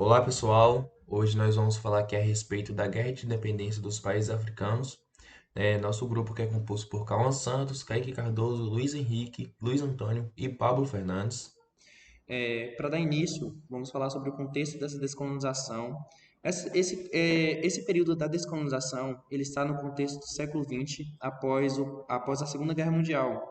Olá pessoal, hoje nós vamos falar aqui a respeito da Guerra de Independência dos Países Africanos. Nosso grupo que é composto por Cauã Santos, Kaique Cardoso, Luiz Henrique, Luiz Antônio e Pablo Fernandes. Para dar início, vamos falar sobre o contexto dessa descolonização. Esse período da descolonização ele está no contexto do século XX, após a Segunda Guerra Mundial,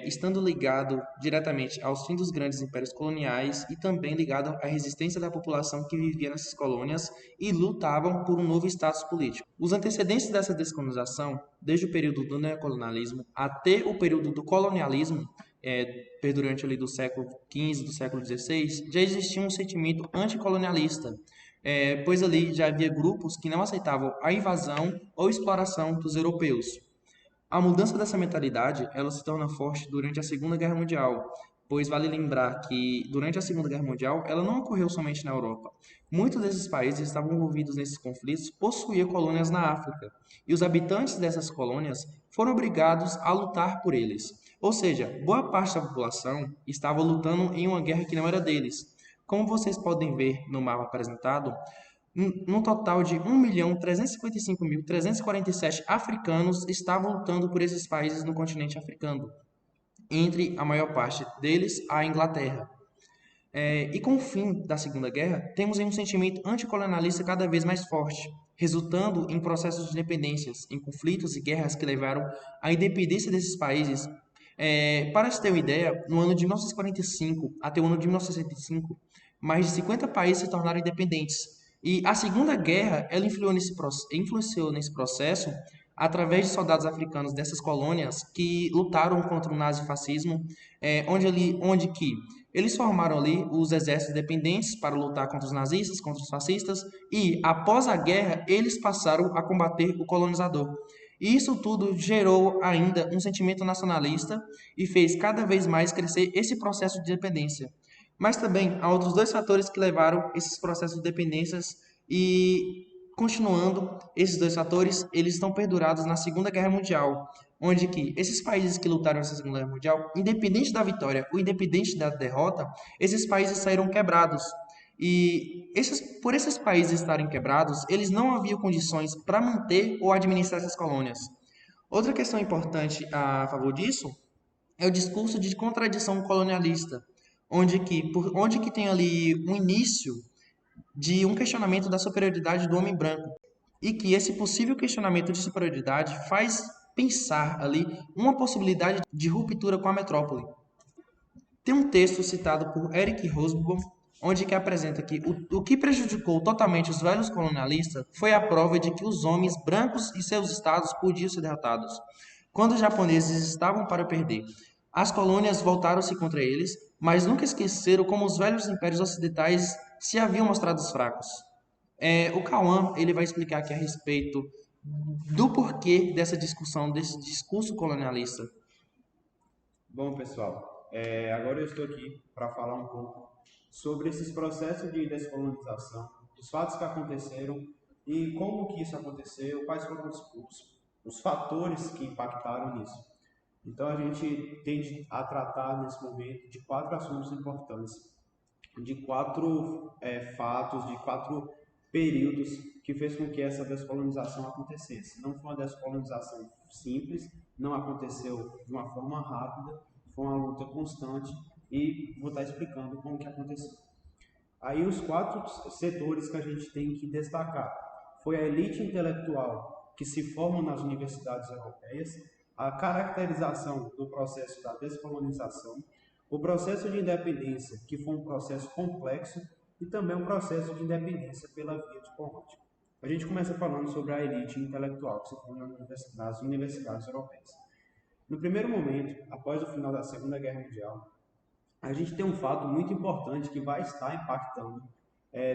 estando ligado diretamente aos fins dos grandes impérios coloniais e também ligado à resistência da população que vivia nessas colônias e lutavam por um novo status político. Os antecedentes dessa descolonização, desde o período do neocolonialismo até o período do colonialismo, perdurante ali do século XV, do século XVI, já existia um sentimento anticolonialista, pois ali já havia grupos que não aceitavam a invasão ou exploração dos europeus. A mudança dessa mentalidade, ela se torna forte durante a Segunda Guerra Mundial, pois vale lembrar que durante a Segunda Guerra Mundial, ela não ocorreu somente na Europa. Muitos desses países estavam envolvidos nesses conflitos, possuíam colônias na África, e os habitantes dessas colônias foram obrigados a lutar por eles. Ou seja, boa parte da população estava lutando em uma guerra que não era deles. Como vocês podem ver no mapa apresentado, num total de 1.355.347 africanos estavam lutando por esses países no continente africano, entre a maior parte deles a Inglaterra. E com o fim da Segunda Guerra, temos aí um sentimento anticolonialista cada vez mais forte, resultando em processos de independências, em conflitos e guerras que levaram à independência desses países. Para se ter uma ideia, no ano de 1945 até o ano de 1965, mais de 50 países se tornaram independentes. E a Segunda Guerra, ela influenciou nesse processo através de soldados africanos dessas colônias que lutaram contra o nazifascismo, onde que eles formaram ali os exércitos independentes para lutar contra os nazistas, contra os fascistas, e após a guerra eles passaram a combater o colonizador. E isso tudo gerou ainda um sentimento nacionalista e fez cada vez mais crescer esse processo de dependência. Mas também há outros dois fatores que levaram esses processos de dependências e continuando, esses dois fatores, eles estão perdurados na Segunda Guerra Mundial, onde que esses países que lutaram nessa Segunda Guerra Mundial, independente da vitória ou independente da derrota, esses países saíram quebrados. Por esses países estarem quebrados, eles não haviam condições para manter ou administrar essas colônias. Outra questão importante a favor disso é o discurso de contradição colonialista, onde que tem ali um início de um questionamento da superioridade do homem branco e que esse possível questionamento de superioridade faz pensar ali uma possibilidade de ruptura com a metrópole. Tem um texto citado por Eric Hobsbawm, onde que apresenta que o que prejudicou totalmente os velhos colonialistas foi a prova de que os homens brancos e seus estados podiam ser derrotados. Quando os japoneses estavam para perder, as colônias voltaram-se contra eles, mas nunca esqueceram como os velhos impérios ocidentais se haviam mostrado fracos. O Cauã ele vai explicar aqui a respeito do porquê dessa discussão, desse discurso colonialista. Bom, pessoal, agora eu estou aqui para falar um pouco sobre esses processos de descolonização, os fatos que aconteceram e como que isso aconteceu, quais foram os fatores que impactaram nisso. Então, a gente tende a tratar nesse momento de quatro assuntos importantes, de quatro fatos, de quatro períodos que fez com que essa descolonização acontecesse. Não foi uma descolonização simples, não aconteceu de uma forma rápida, foi uma luta constante e vou estar explicando como que aconteceu. Aí os quatro setores que a gente tem que destacar foi a elite intelectual que se forma nas universidades europeias, a caracterização do processo da descolonização, o processo de independência, que foi um processo complexo, e também um processo de independência pela via diplomática. A gente começa falando sobre a elite intelectual que se forma nas universidades europeias. No primeiro momento, após o final da Segunda Guerra Mundial, a gente tem um fato muito importante que vai estar impactando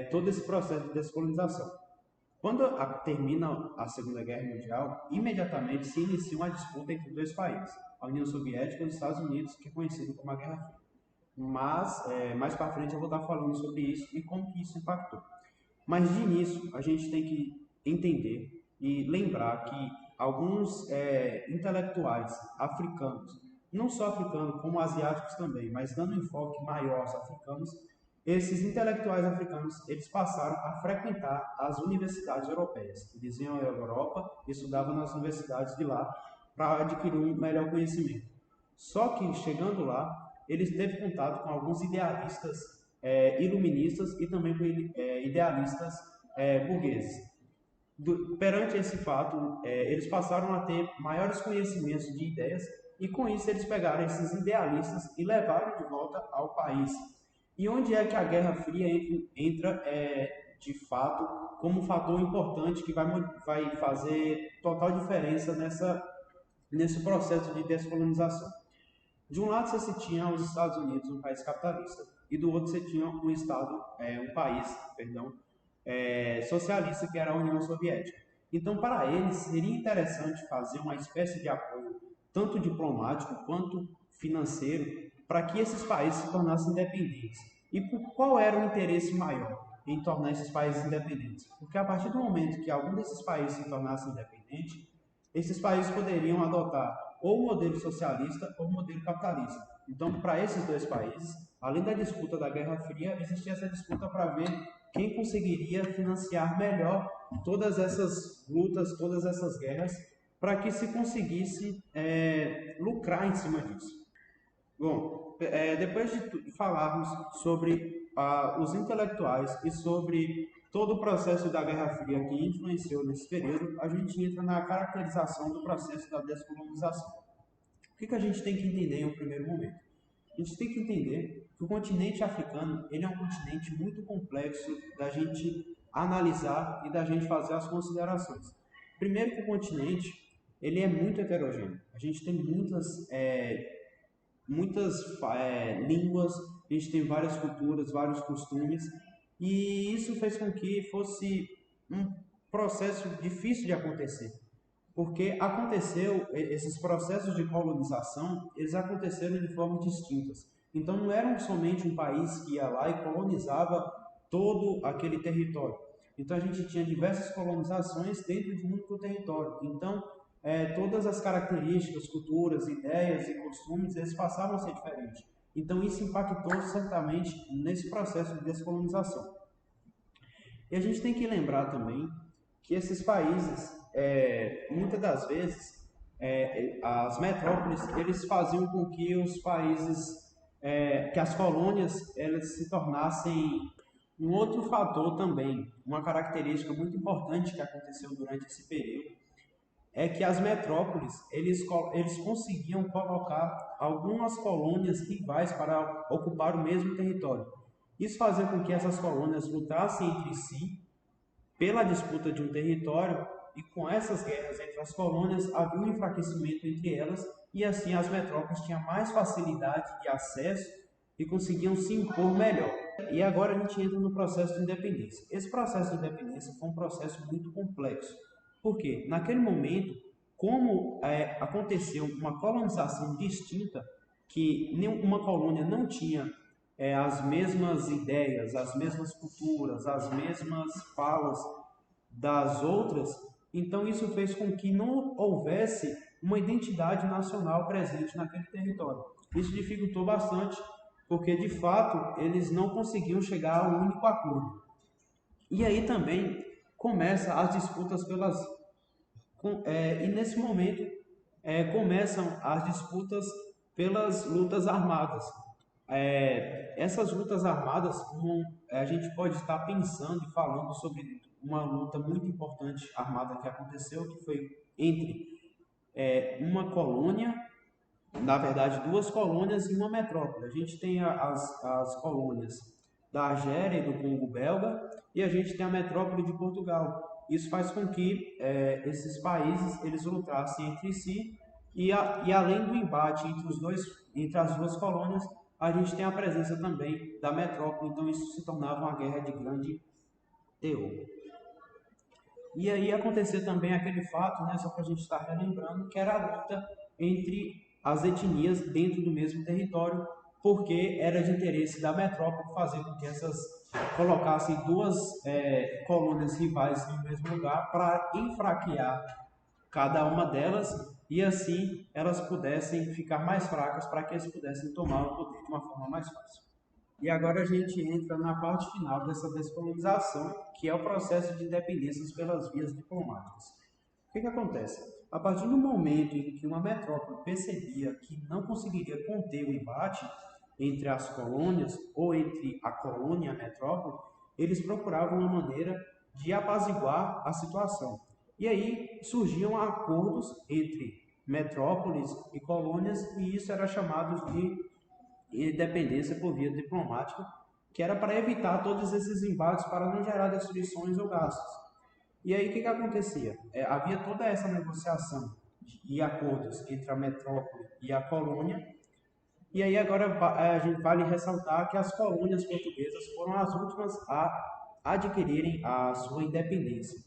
todo esse processo de descolonização. Quando termina a Segunda Guerra Mundial, imediatamente se inicia uma disputa entre dois países, a União Soviética e os Estados Unidos, que é conhecido como a Guerra Fria. Mas, mais para frente eu vou estar falando sobre isso e como que isso impactou. Mas, de início, a gente tem que entender e lembrar que alguns intelectuais africanos, não só africanos, como asiáticos também, mas dando um enfoque maior aos africanos, esses intelectuais africanos, eles passaram a frequentar as universidades europeias. Eles iam à Europa e estudavam nas universidades de lá para adquirir um melhor conhecimento. Só que, chegando lá, eles teve contato com alguns idealistas iluministas e também com idealistas burgueses. Perante esse fato, eles passaram a ter maiores conhecimentos de ideias e com isso eles pegaram esses idealistas e levaram de volta ao país. E onde é que a Guerra Fria entra de fato como um fator importante que vai fazer total diferença nesse processo de descolonização? De um lado você tinha os Estados Unidos, um país capitalista, e do outro você tinha um país, socialista, que era a União Soviética. Então, para eles, seria interessante fazer uma espécie de apoio, tanto diplomático quanto financeiro, para que esses países se tornassem independentes. E qual era o interesse maior em tornar esses países independentes? Porque a partir do momento que algum desses países se tornasse independente, esses países poderiam adotar ou o modelo socialista ou o modelo capitalista. Então, para esses dois países, além da disputa da Guerra Fria, existia essa disputa para ver quem conseguiria financiar melhor todas essas lutas, todas essas guerras, para que se conseguisse lucrar em cima disso. Bom, depois de falarmos sobre os intelectuais e sobre todo o processo da Guerra Fria que influenciou nesse período, a gente entra na caracterização do processo da descolonização. O que a gente tem que entender em um primeiro momento? A gente tem que entender que o continente africano ele é um continente muito complexo da gente analisar e da gente fazer as considerações. Primeiro que o continente ele é muito heterogêneo. A gente tem muitas línguas, a gente tem várias culturas, vários costumes, e isso fez com que fosse um processo difícil de acontecer, porque esses processos de colonização, eles aconteceram de formas distintas. Então não era somente um país que ia lá e colonizava todo aquele território. Então a gente tinha diversas colonizações dentro de um único território. Então todas as características, culturas, ideias e costumes, eles passavam a ser diferentes. Então isso impactou certamente nesse processo de descolonização. E a gente tem que lembrar também que esses países, muitas das vezes, as metrópoles, eles faziam com que os países, que as colônias, elas se tornassem um outro fator também, uma característica muito importante que aconteceu durante esse período, é que as metrópoles, eles conseguiam colocar algumas colônias rivais para ocupar o mesmo território. Isso fazia com que essas colônias lutassem entre si pela disputa de um território, e com essas guerras entre as colônias havia um enfraquecimento entre elas, e assim as metrópoles tinham mais facilidade de acesso e conseguiam se impor melhor. E agora a gente entra no processo de independência. Esse processo de independência foi um processo muito complexo. Por quê? Naquele momento, como aconteceu uma colonização distinta, que nenhuma colônia não tinha as mesmas ideias, as mesmas culturas, as mesmas falas das outras, então isso fez com que não houvesse uma identidade nacional presente naquele território. Isso dificultou bastante, porque de fato eles não conseguiam chegar a um único acordo. E aí também começam as disputas e nesse momento começam as disputas pelas lutas armadas. Essas lutas armadas, a gente pode estar pensando e falando sobre uma luta muito importante armada que aconteceu, que foi entre uma colônia, na verdade duas colônias e uma metrópole. A gente tem as colônias da Argélia e do Congo belga, e a gente tem a metrópole de Portugal. Isso faz com que esses países eles lutassem entre si, e além do embate entre as duas colônias, a gente tem a presença também da metrópole, então isso se tornava uma guerra de grande teor. E aí acontecia também aquele fato, só para a gente estar relembrando, que era a luta entre as etnias dentro do mesmo território, porque era de interesse da metrópole fazer com que essas colocassem duas colônias rivais no mesmo lugar para enfraquear cada uma delas, e assim elas pudessem ficar mais fracas para que eles pudessem tomar o poder de uma forma mais fácil. E agora a gente entra na parte final dessa descolonização, que é o processo de independências pelas vias diplomáticas. O que acontece? A partir do momento em que uma metrópole percebia que não conseguiria conter o embate entre as colônias ou entre a colônia e a metrópole, eles procuravam uma maneira de apaziguar a situação. E aí surgiam acordos entre metrópoles e colônias, e isso era chamado de independência por via diplomática, que era para evitar todos esses embates, para não gerar destruições ou gastos. E aí o que acontecia? Havia toda essa negociação e acordos entre a metrópole e a colônia, e aí agora a gente vale ressaltar que as colônias portuguesas foram as últimas a adquirirem a sua independência.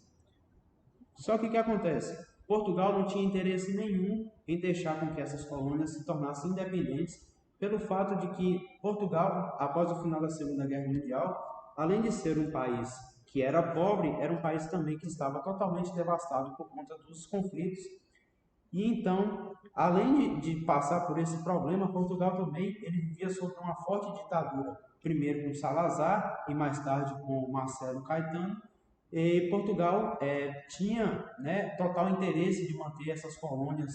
Só que o que acontece? Portugal não tinha interesse nenhum em deixar com que essas colônias se tornassem independentes, pelo fato de que Portugal, após o final da Segunda Guerra Mundial, além de ser um país que era pobre, era um país também que estava totalmente devastado por conta dos conflitos. E então, além de passar por esse problema, Portugal também ele vivia sob uma forte ditadura, primeiro com Salazar e mais tarde com Marcelo Caetano. E Portugal tinha, né, total interesse de manter essas colônias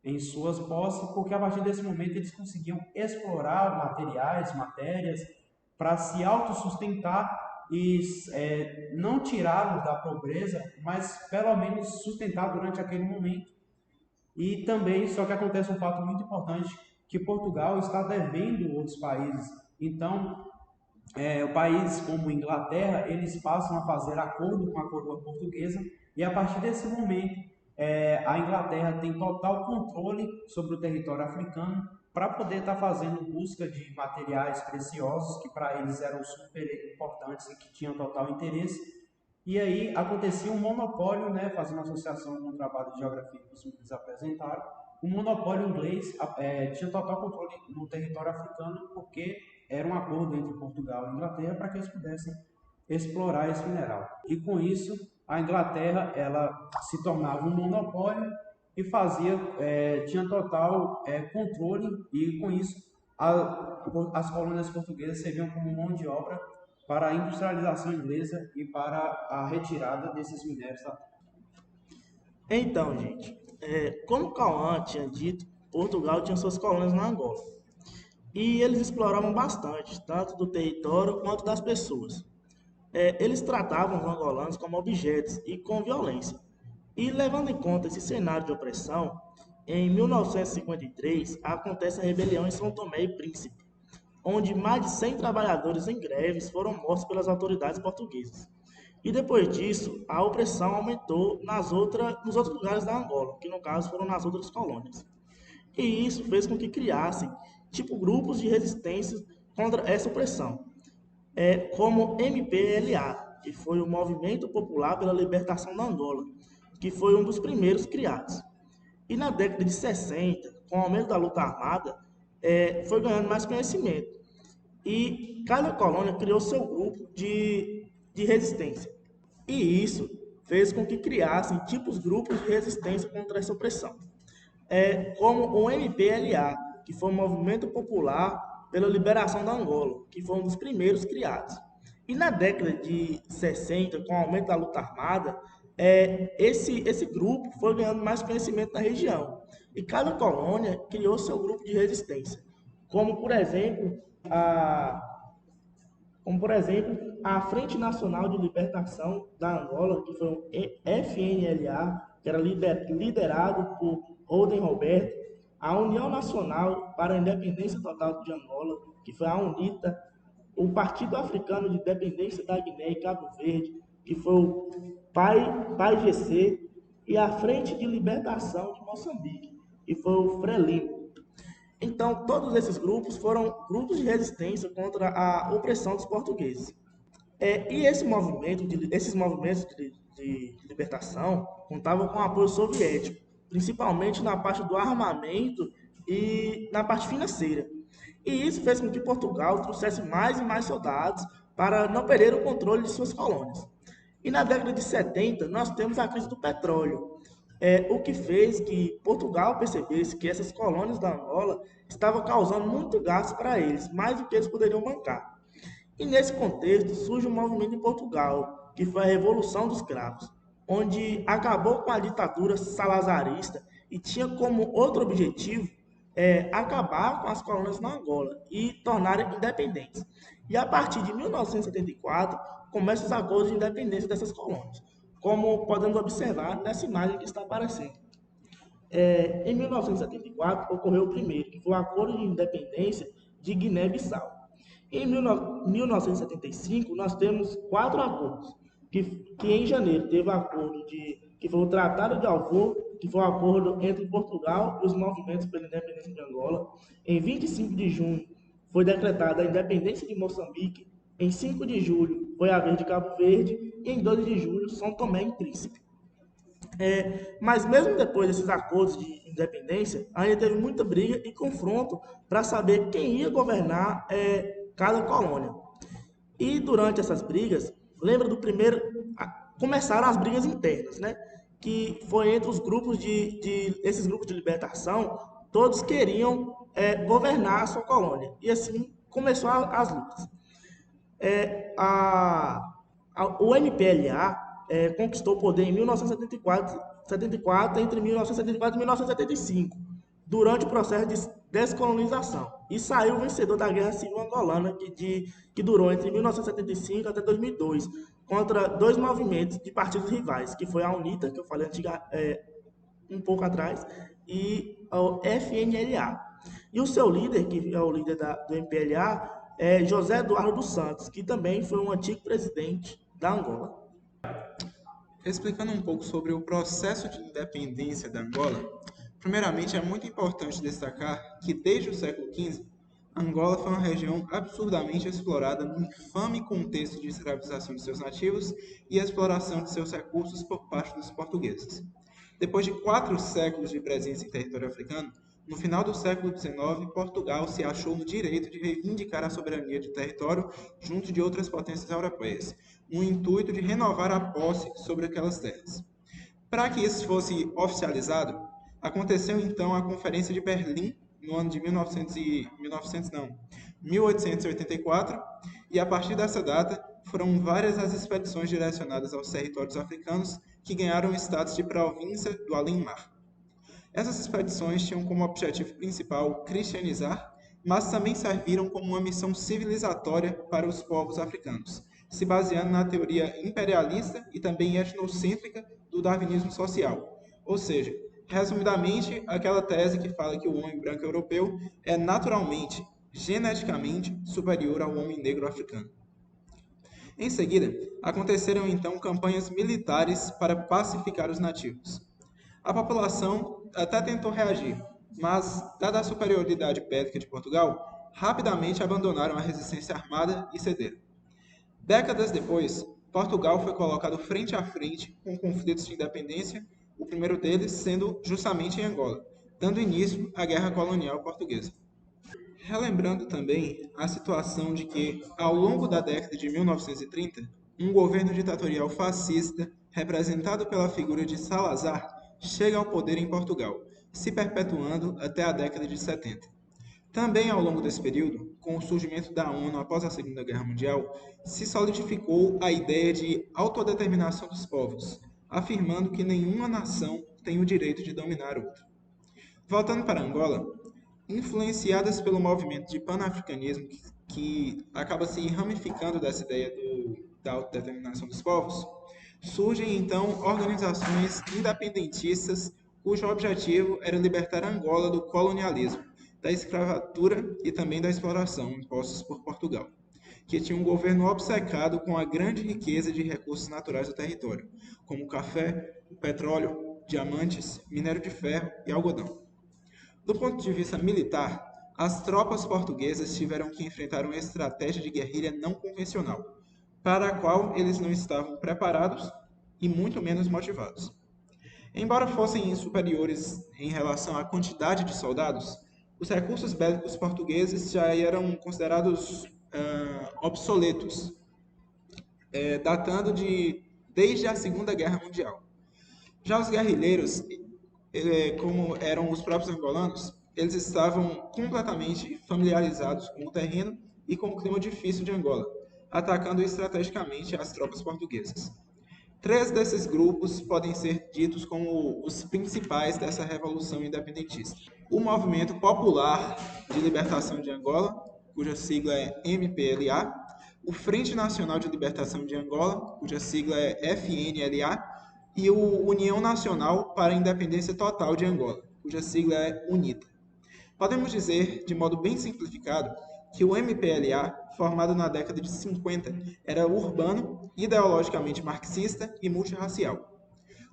em suas posses, porque a partir desse momento eles conseguiam explorar materiais, matérias, para se autossustentar e não tirá-los da pobreza, mas pelo menos sustentar durante aquele momento. E também, só que acontece um fato muito importante, que Portugal está devendo outros países. Então, países como Inglaterra, eles passam a fazer acordo com a coroa portuguesa, e a partir desse momento, a Inglaterra tem total controle sobre o território africano para poder estar fazendo busca de materiais preciosos que para eles eram super importantes e que tinham total interesse. E aí acontecia um monopólio, né, fazendo associação com o trabalho de geografia que os meninos apresentaram, o monopólio inglês tinha total controle no território africano, porque era um acordo entre Portugal e Inglaterra para que eles pudessem explorar esse mineral. E com isso, a Inglaterra ela se tornava um monopólio e tinha total controle, e com isso as colônias portuguesas serviam como mão de obra para a industrialização inglesa e para a retirada desses minérios da terra. Então, gente, como Cauã tinha dito, Portugal tinha suas colônias na Angola. E eles exploravam bastante, tanto do território quanto das pessoas. Eles tratavam os angolanos como objetos e com violência. E levando em conta esse cenário de opressão, em 1953 acontece a rebelião em São Tomé e Príncipe, onde mais de 100 trabalhadores em greves foram mortos pelas autoridades portuguesas. E depois disso, a opressão aumentou nos outros lugares da Angola, que no caso foram nas outras colônias. E isso fez com que criassem grupos de resistência contra essa opressão, como MPLA, que foi o Movimento Popular pela Libertação da Angola, que foi um dos primeiros criados. E na década de 60, com o aumento da luta armada, foi ganhando mais conhecimento. E cada colônia criou seu grupo de resistência. E isso fez com que criassem grupos de resistência contra essa opressão. Como o MPLA, que foi o Movimento Popular pela Liberação da Angola, que foi um dos primeiros criados. E na década de 60, com o aumento da luta armada, esse grupo foi ganhando mais conhecimento na região. E cada colônia criou seu grupo de resistência. Como, por exemplo, a Frente Nacional de Libertação da Angola, que foi o FNLA, que era liderado por Roden Roberto, a União Nacional para a Independência Total de Angola, que foi a UNITA, o Partido Africano de Independência da Guiné e Cabo Verde, que foi o PAIGC, e a Frente de Libertação de Moçambique, que foi o FRELIMO. Então, todos esses grupos foram grupos de resistência contra a opressão dos portugueses. E esses movimentos de libertação contavam com apoio soviético, principalmente na parte do armamento e na parte financeira. E isso fez com que Portugal trouxesse mais e mais soldados para não perder o controle de suas colônias. E na década de 70, nós temos a crise do petróleo, o que fez que Portugal percebesse que essas colônias da Angola estavam causando muito gasto para eles, mais do que eles poderiam bancar. E nesse contexto surge um movimento em Portugal, que foi a Revolução dos Cravos, onde acabou com a ditadura salazarista e tinha como outro objetivo acabar com as colônias na Angola e tornarem independentes. E a partir de 1974 começam os acordos de independência dessas colônias, como podemos observar nessa imagem que está aparecendo. Em 1974 ocorreu o primeiro, que foi o Acordo de Independência de Guiné-Bissau. Em 1975 nós temos 4 acordos, que em janeiro teve o acordo que foi o Tratado de Alvor, que foi um acordo entre Portugal e os movimentos pela independência de Angola. Em 25 de junho foi decretada a independência de Moçambique. Em 5 de julho foi a vez de Cabo Verde e em 2 de julho São Tomé e Príncipe. Mas mesmo depois desses acordos de independência, ainda teve muita briga e confronto para saber quem ia governar cada colônia. E durante essas brigas, lembra do primeiro. Começaram as brigas internas, né? Que foi entre os grupos esses grupos de libertação, todos queriam governar a sua colônia. E assim começou as lutas. O MPLA conquistou o poder em 1974, entre 1974 e 1975, durante o processo de descolonização, e saiu vencedor da Guerra Civil Angolana, que durou entre 1975 até 2002, contra 2 movimentos de partidos rivais, que foi a UNITA, que eu falei um pouco atrás, e o FNLA. E o seu líder, que é o líder do MPLA, é José Eduardo dos Santos, que também foi um antigo presidente da Angola. Explicando um pouco sobre o processo de independência da Angola, primeiramente é muito importante destacar que desde o século XV, Angola foi uma região absurdamente explorada no infame contexto de escravização de seus nativos e exploração de seus recursos por parte dos portugueses. Depois de 4 séculos de presença em território africano, no final do século XIX, Portugal se achou no direito de reivindicar a soberania de território junto de outras potências europeias, no intuito de renovar a posse sobre aquelas terras. Para que isso fosse oficializado, aconteceu então a Conferência de Berlim no ano de 1884, e a partir dessa data foram várias as expedições direcionadas aos territórios africanos que ganharam o status de província do além-mar. Essas expedições tinham como objetivo principal cristianizar, mas também serviram como uma missão civilizatória para os povos africanos, se baseando na teoria imperialista e também etnocêntrica do darwinismo social. Ou seja, resumidamente, aquela tese que fala que o homem branco europeu é naturalmente, geneticamente, superior ao homem negro africano. Em seguida, aconteceram então campanhas militares para pacificar os nativos. A população até tentou reagir, mas, dada a superioridade bélica de Portugal, rapidamente abandonaram a resistência armada e cederam. Décadas depois, Portugal foi colocado frente a frente com conflitos de independência, o primeiro deles sendo justamente em Angola, dando início à Guerra Colonial Portuguesa. Relembrando também a situação de que, ao longo da década de 1930, um governo ditatorial fascista, representado pela figura de Salazar, chega ao poder em Portugal, se perpetuando até a década de 70. Também ao longo desse período, com o surgimento da ONU após a Segunda Guerra Mundial, se solidificou a ideia de autodeterminação dos povos, afirmando que nenhuma nação tem o direito de dominar outra. Voltando para Angola, influenciadas pelo movimento de panafricanismo que acaba se ramificando dessa ideia da autodeterminação dos povos, surgem então organizações independentistas cujo objetivo era libertar Angola do colonialismo, da escravatura e também da exploração impostos por Portugal, que tinha um governo obcecado com a grande riqueza de recursos naturais do território, como café, petróleo, diamantes, minério de ferro e algodão. Do ponto de vista militar, as tropas portuguesas tiveram que enfrentar uma estratégia de guerrilha não convencional, para a qual eles não estavam preparados e muito menos motivados. Embora fossem superiores em relação à quantidade de soldados, os recursos bélicos portugueses já eram considerados obsoletos, datando desde a Segunda Guerra Mundial. Já os guerrilheiros, como eram os próprios angolanos, eles estavam completamente familiarizados com o terreno e com o clima difícil de Angola, atacando estrategicamente as tropas portuguesas. Três desses grupos podem ser ditos como os principais dessa revolução independentista. O Movimento Popular de Libertação de Angola, cuja sigla é MPLA, o Frente Nacional de Libertação de Angola, cuja sigla é FNLA, e o União Nacional para a Independência Total de Angola, cuja sigla é UNITA. Podemos dizer, de modo bem simplificado, que o MPLA, formado na década de 50, era urbano, ideologicamente marxista e multirracial.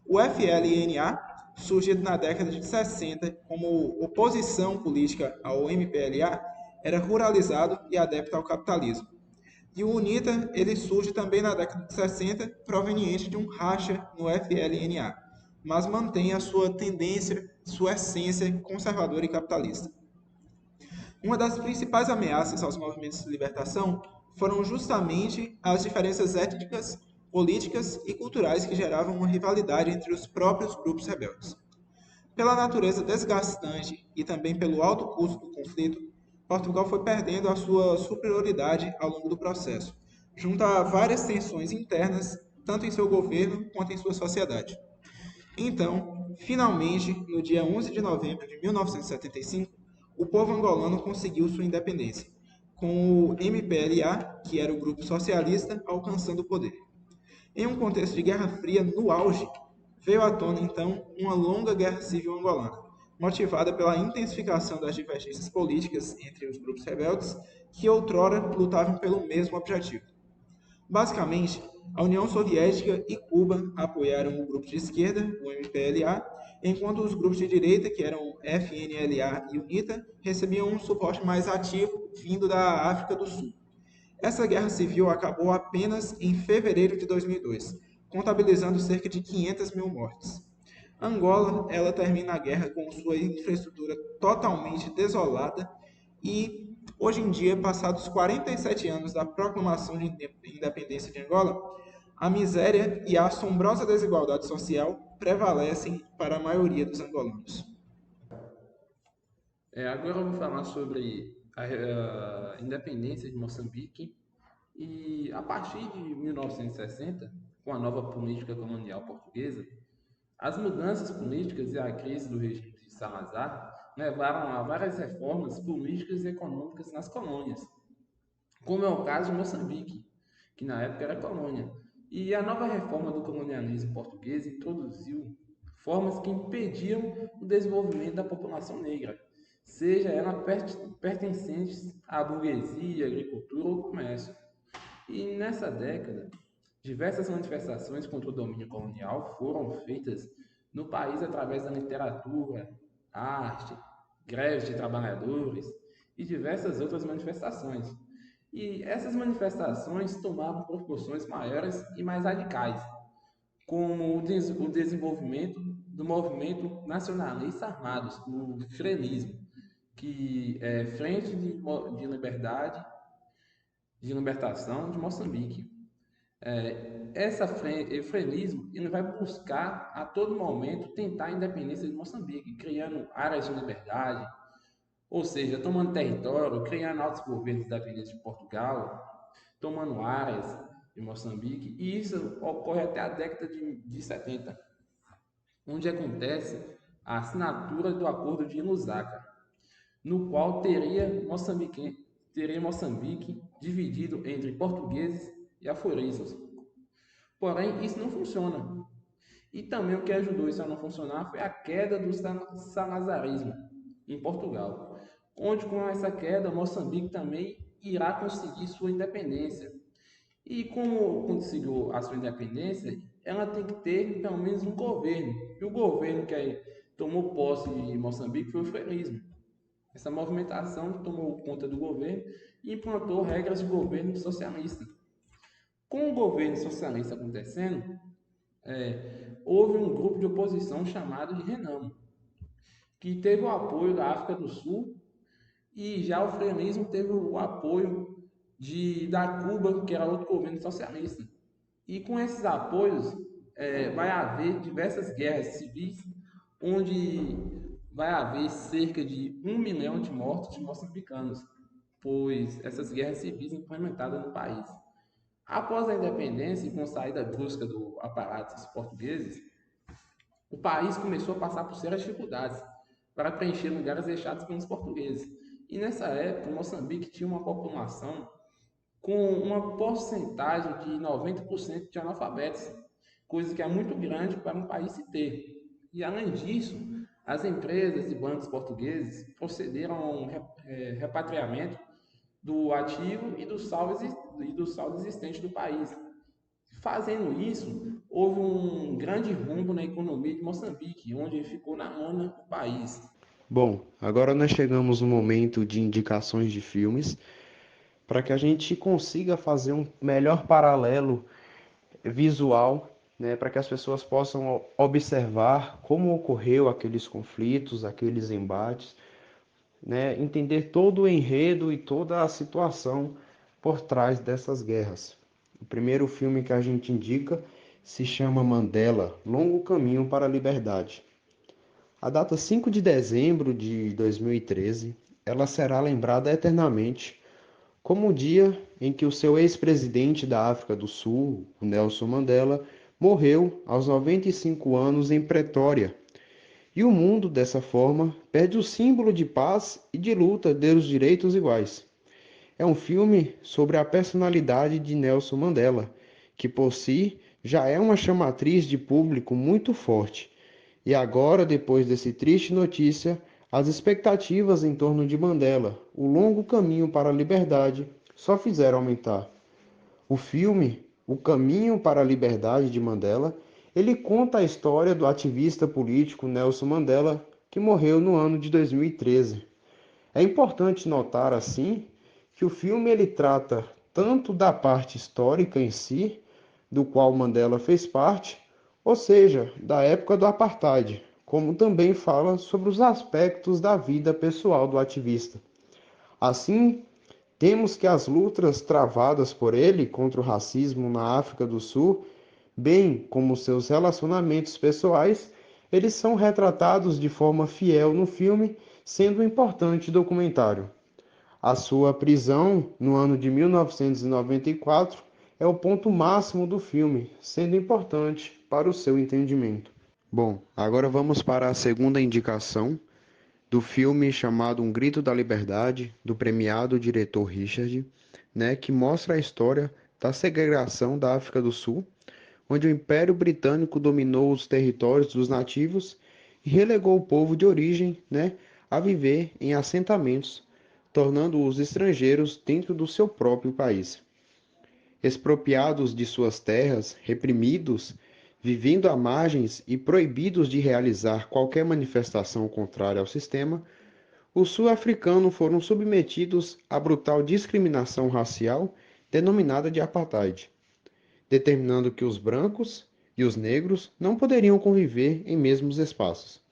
O FLNA, surgido na década de 60 como oposição política ao MPLA, era ruralizado e adepto ao capitalismo. E o UNITA, ele surge também na década de 60, proveniente de um racha no FLNA, mas mantém a sua tendência, sua essência conservadora e capitalista. Uma das principais ameaças aos movimentos de libertação foram justamente as diferenças étnicas, políticas e culturais que geravam uma rivalidade entre os próprios grupos rebeldes. Pela natureza desgastante e também pelo alto custo do conflito, Portugal foi perdendo a sua superioridade ao longo do processo, junto a várias tensões internas, tanto em seu governo quanto em sua sociedade. Então, finalmente, no dia 11 de novembro de 1975, o povo angolano conseguiu sua independência, com o MPLA, que era o grupo socialista, alcançando o poder. Em um contexto de Guerra Fria no auge, veio à tona então uma longa guerra civil angolana, motivada pela intensificação das divergências políticas entre os grupos rebeldes que outrora lutavam pelo mesmo objetivo. Basicamente, a União Soviética e Cuba apoiaram o grupo de esquerda, o MPLA, enquanto os grupos de direita, que eram FNLA e UNITA, recebiam um suporte mais ativo vindo da África do Sul. Essa guerra civil acabou apenas em fevereiro de 2002, contabilizando cerca de 500 mil mortes. Angola, ela termina a guerra com sua infraestrutura totalmente desolada e, hoje em dia, passados 47 anos da proclamação de independência de Angola, a miséria e a assombrosa desigualdade social prevalecem para a maioria dos angolanos. Agora eu vou falar sobre a independência de Moçambique e a partir de 1960, com a nova política colonial portuguesa, as mudanças políticas e a crise do regime de Salazar levaram a várias reformas políticas e econômicas nas colônias, como é o caso de Moçambique, que na época era colônia. E a nova reforma do colonialismo português introduziu formas que impediam o desenvolvimento da população negra, seja ela pertencente à burguesia, agricultura ou comércio. E nessa década, diversas manifestações contra o domínio colonial foram feitas no país através da literatura, arte, greves de trabalhadores e diversas outras manifestações. E essas manifestações tomavam proporções maiores e mais radicais, como o desenvolvimento do movimento nacionalista armados, o frenismo, que é Frente de Liberdade, de Libertação de Moçambique. O frenismo ele vai buscar a todo momento tentar a independência de Moçambique, criando áreas de liberdade, ou seja, tomando território, criando altos governos independentes de Portugal, tomando áreas de Moçambique, e isso ocorre até a década de 70, onde acontece a assinatura do Acordo de Lusaka, no qual teria Moçambique dividido entre portugueses e aforistas. Porém, isso não funciona. E também o que ajudou isso a não funcionar foi a queda do salazarismo em Portugal, onde com essa queda Moçambique também irá conseguir sua independência. E como conseguiu a sua independência, ela tem que ter pelo menos um governo. E o governo que tomou posse de Moçambique foi o frenismo. Essa movimentação tomou conta do governo e implantou regras de governo socialista. Com o governo socialista acontecendo, houve um grupo de oposição chamado de Renamo, que teve o apoio da África do Sul, e já o frenismo teve o apoio da Cuba, que era outro governo socialista. E com esses apoios, vai haver diversas guerras civis, onde vai haver cerca de 1 milhão de mortos de moçambicanos, pois essas guerras civis implementadas no país. Após a independência e com a saída brusca do aparato dos portugueses, o país começou a passar por sérias dificuldades para preencher lugares deixados pelos portugueses. E nessa época, Moçambique tinha uma população com uma porcentagem de 90% de analfabetos, coisa que é muito grande para um país se ter. E além disso, as empresas e bancos portugueses procederam a um repatriamento do ativo e do saldo existente do país. Fazendo isso, houve um grande rombo na economia de Moçambique, onde ficou na lona o país. Bom, agora nós chegamos no momento de indicações de filmes para que a gente consiga fazer um melhor paralelo visual, né, para que as pessoas possam observar como ocorreu aqueles conflitos, aqueles embates, né, entender todo o enredo e toda a situação por trás dessas guerras. O primeiro filme que a gente indica se chama Mandela, Longo Caminho para a Liberdade. A data 5 de dezembro de 2013, ela será lembrada eternamente como o dia em que o seu ex-presidente da África do Sul, o Nelson Mandela, morreu aos 95 anos em Pretória. E o mundo, dessa forma, perde o símbolo de paz e de luta pelos direitos iguais. É um filme sobre a personalidade de Nelson Mandela, que por si já é uma chamatriz de público muito forte. E agora, depois dessa triste notícia, as expectativas em torno de Mandela, o longo caminho para a liberdade, só fizeram aumentar. O filme, O Caminho para a Liberdade de Mandela, ele conta a história do ativista político Nelson Mandela, que morreu no ano de 2013. É importante notar, assim, que o filme ele trata tanto da parte histórica em si, do qual Mandela fez parte, ou seja, da época do apartheid, como também fala sobre os aspectos da vida pessoal do ativista. Assim, temos que as lutas travadas por ele contra o racismo na África do Sul, bem como seus relacionamentos pessoais, eles são retratados de forma fiel no filme, sendo um importante documentário. A sua prisão no ano de 1994 é o ponto máximo do filme, sendo importante para o seu entendimento. Bom, agora vamos para a segunda indicação do filme chamado Um Grito da Liberdade, do premiado diretor Richard, né, que mostra a história da segregação da África do Sul, onde o Império Britânico dominou os territórios dos nativos e relegou o povo de origem, né, a viver em assentamentos, tornando-os estrangeiros dentro do seu próprio país. Expropriados de suas terras, reprimidos, vivendo à margens e proibidos de realizar qualquer manifestação contrária ao sistema, os sul-africanos foram submetidos à brutal discriminação racial denominada de apartheid, determinando que os brancos e os negros não poderiam conviver em mesmos espaços.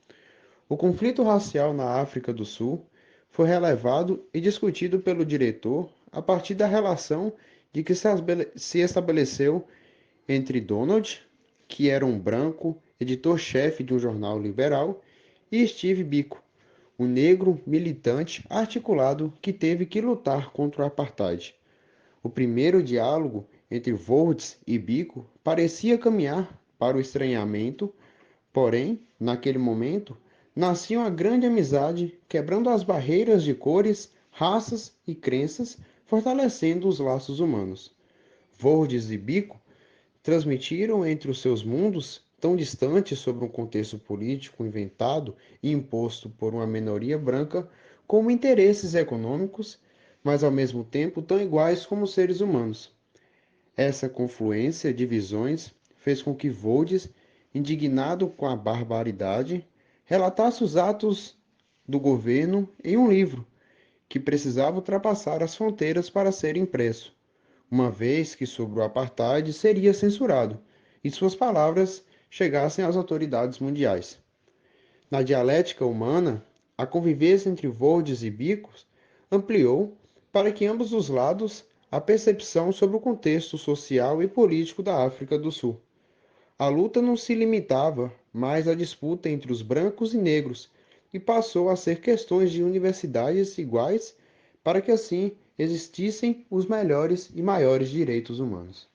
O conflito racial na África do Sul foi relevado e discutido pelo diretor a partir da relação de que se estabeleceu entre Donald, que era um branco, editor-chefe de um jornal liberal, e Steve Biko, um negro militante articulado que teve que lutar contra o apartheid. O primeiro diálogo entre Volds e Biko parecia caminhar para o estranhamento, porém, naquele momento, nascia uma grande amizade, quebrando as barreiras de cores, raças e crenças, fortalecendo os laços humanos. Volds e Biko transmitiram entre os seus mundos, tão distantes sobre um contexto político inventado e imposto por uma minoria branca, como interesses econômicos, mas ao mesmo tempo tão iguais como seres humanos. Essa confluência de visões fez com que Voldes, indignado com a barbaridade, relatasse os atos do governo em um livro, que precisava ultrapassar as fronteiras para ser impresso, uma vez que sobre o apartheid seria censurado, e suas palavras chegassem às autoridades mundiais. Na dialética humana, a convivência entre Voldes e Bicos ampliou para que ambos os lados a percepção sobre o contexto social e político da África do Sul. A luta não se limitava mais à disputa entre os brancos e negros e passou a ser questões de universidades iguais para que assim existissem os melhores e maiores direitos humanos.